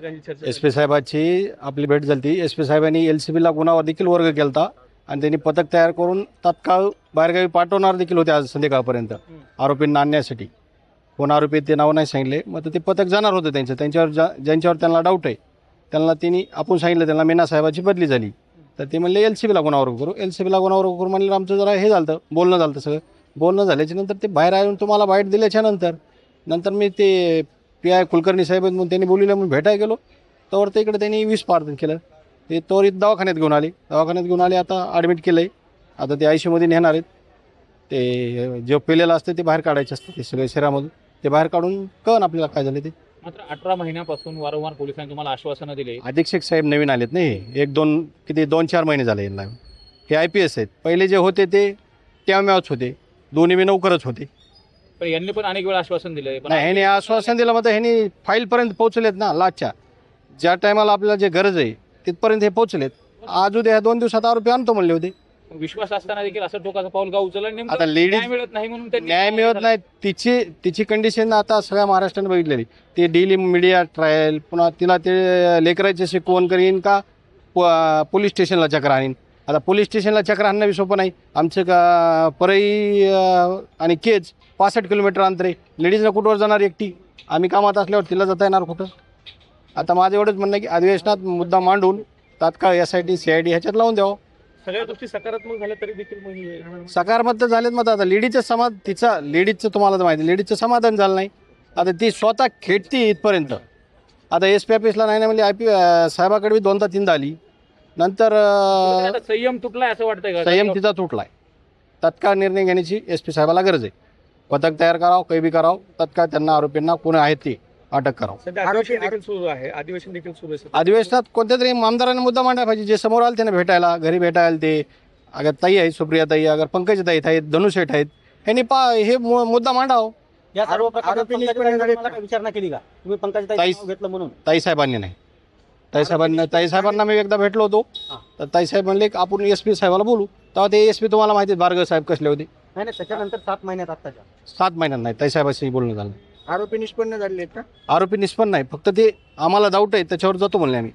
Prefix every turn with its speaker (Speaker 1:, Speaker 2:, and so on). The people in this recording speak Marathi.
Speaker 1: काही चर्चा
Speaker 2: एस पी साहेबाची आपली भेट झाली. एस पी साहेबांनी LCBला गुन्हा देखील वर्ग केला आणि त्यांनी पथक तयार करून तात्काळ बाहेरगावी पाठवणार देखील होते आज संध्याकाळपर्यंत आरोपींना आणण्यासाठी. कोण आरोपी ते नाव नाही सांगितले. मग ते पथक जाणार होतं त्यांच्यावर ज्यांच्यावर त्यांना डाऊट आहे त्यांना त्यांनी आपण सांगितलं त्यांना मीना साहेबाची बदली झाली तर ते म्हणले LCBला गुन्हा वर्ग करू. LCBला गुन्हा वर्ग करू म्हणलं. आमचं जरा हे झालं बोलणं झालं सगळं. बोलणं झाल्याच्या नंतर ते बाहेर येऊन तुम्हाला बाईट दिल्याच्या नंतर मी ते PI कुलकर्णी साहेब म्हणून त्यांनी बोलवलं म्हणून भेटायला गेलो. तर ते इकडे त्यांनी 20 पार्थ केलं. ते त्वरित दवाखान्यात घेऊन आले. आता ॲडमिट केलं आहे. आता ते ICUमध्ये नेणार आहेत. ते जे पेलेलं असतं ते बाहेर काढायचे असतं ते सगळे शरीरामधून ते बाहेर काढून कळण आपल्याला काय झालं ते.
Speaker 1: मात्र 18 महिन्यापासून वारंवार पोलिसांनी तुम्हाला आश्वासनं दिले.
Speaker 2: अधीक्षक साहेब नवीन आलेत नाही. 2-4 महिने झाले यांना. हे IPS आहेत. पहिले जे होते ते त्याव्याच होते. दोन्ही बी नौकरच होते.
Speaker 1: पण यांनी पण अनेक वेळा आश्वासन दिलंय.
Speaker 2: नाही ह्यांनी आश्वासन दिलं मग ह्यांनी फाईलपर्यंत पोहोचलेत ना. लाचच्या ज्या टायमाला आपल्याला जे गरज आहे तिथपर्यंत हे पोहोचलेत. आज उद्या 2 दिवसात आरोपी आणतो म्हणले होते.
Speaker 1: विश्वास असताना देखील असं टोकाचं पाऊल का उचललं.
Speaker 2: आता लेडीज
Speaker 1: न्याय मिळत नाही म्हणून त्यांनी
Speaker 2: न्याय मिळत नाही. तिची कंडिशन आता सगळ्या महाराष्ट्राने बघितलेली. ते डेली मीडिया ट्रायल पुन्हा तिला ते लेकराचे शिकवण करीन का पोलीस स्टेशनला चक्र आणीन. आता पोलीस स्टेशनला चक्र आणणं बी सोपं नाही. आमचं का परई आणि केज 65 किलोमीटर अंतर आहे. लेडीजला कुठवर जाणार एकटी. आम्ही कामात असल्यावर तिला जाता येणार कुठं. आता माझं एवढंच म्हणणं आहे की अधिवेशनात मुद्दा मांडून तात्काळ SIT CID ह्याच्यात लावून द्यावं.
Speaker 1: सगळ्या गोष्टी सकारात्मक झाल्या तरी देखील
Speaker 2: सकारात्मक झालेत. मग आता लेडीजचं तुम्हाला तर माहिती लेडीजचं समाधान झालं नाही. आता ती स्वतः खेळती इथपर्यंत. आता SP ऑफिसला नाही म्हणजे IP साहेबाकडे 2दा-3दा आली. नंतर
Speaker 1: संयम तुटलाय असं वाटतंय का?
Speaker 2: संयम तिचा तुटलाय. तत्काळ निर्णय घेण्याची SP साहेबाला गरज आहे. पथक तयार करावं काही बी करावं. तत्काळ त्यांना आरोपींना कोण आहेत ते अटक करावं.
Speaker 1: अधिवेशन देखील सुरू आहे.
Speaker 2: अधिवेशनात कोणत्या तरी आमदारांनी मुद्दा मांडायला पाहिजे. जे समोर आले त्यांना भेटायला घरी भेटायला ते अगर ताई आहे सुप्रिया ताई अगर पंकज ताई आहेत धनुषेठ आहेत ह्यांनी हे मुद्दा मांडावं.
Speaker 3: या सर्व प्रकारात विचारणा केली का तुम्ही पंकज घेतलं म्हणून?
Speaker 2: ताईसाहेबांनी नाही. ताईसाहेबांना मी एकदा भेटलो होतो तर ताईसाहेब म्हणले की आपण SP साहेबाला बोलू. तेव्हा ते SP तुम्हाला माहिती भार्गव साहेब कसले होते.
Speaker 3: नाही त्याच्यानंतर 7 महिन्यात आत्ताच्या
Speaker 2: 7 महिन्यात नाही. ताईसाहेबाशी बोलणं झालं.
Speaker 3: आरोपी निष्पन्न झाले आहेत का?
Speaker 2: आरोपी निष्पन्न नाही. फक्त ते आम्हाला डाऊट आहे त्याच्यावर जातो म्हणले आम्ही.